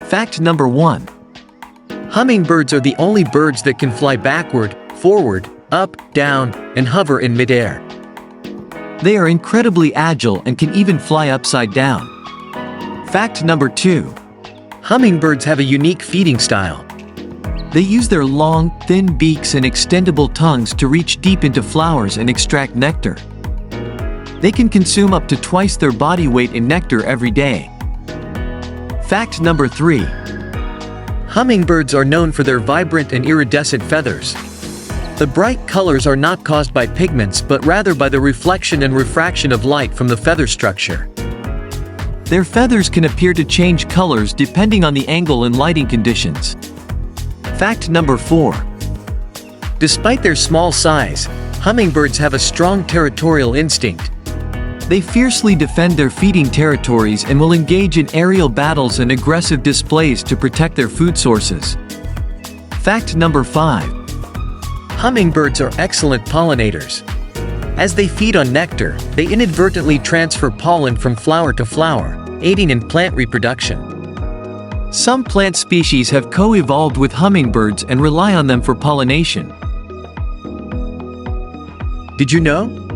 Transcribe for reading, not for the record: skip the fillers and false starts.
Fact number 1. Hummingbirds are the only birds that can fly backward, forward, up, down, and hover in midair. They are incredibly agile and can even fly upside down. Fact number 2. Hummingbirds have a unique feeding style. They use their long, thin beaks and extendable tongues to reach deep into flowers and extract nectar. They can consume up to twice their body weight in nectar every day. Fact number 3. Hummingbirds are known for their vibrant and iridescent feathers. The bright colors are not caused by pigments but rather by the reflection and refraction of light from the feather structure. Their feathers can appear to change colors depending on the angle and lighting conditions. Fact number 4. Despite their small size, hummingbirds have a strong territorial instinct. They fiercely defend their feeding territories and will engage in aerial battles and aggressive displays to protect their food sources. Fact number 5. Hummingbirds are excellent pollinators. As they feed on nectar, they inadvertently transfer pollen from flower to flower, aiding in plant reproduction. Some plant species have co-evolved with hummingbirds and rely on them for pollination. Did you know?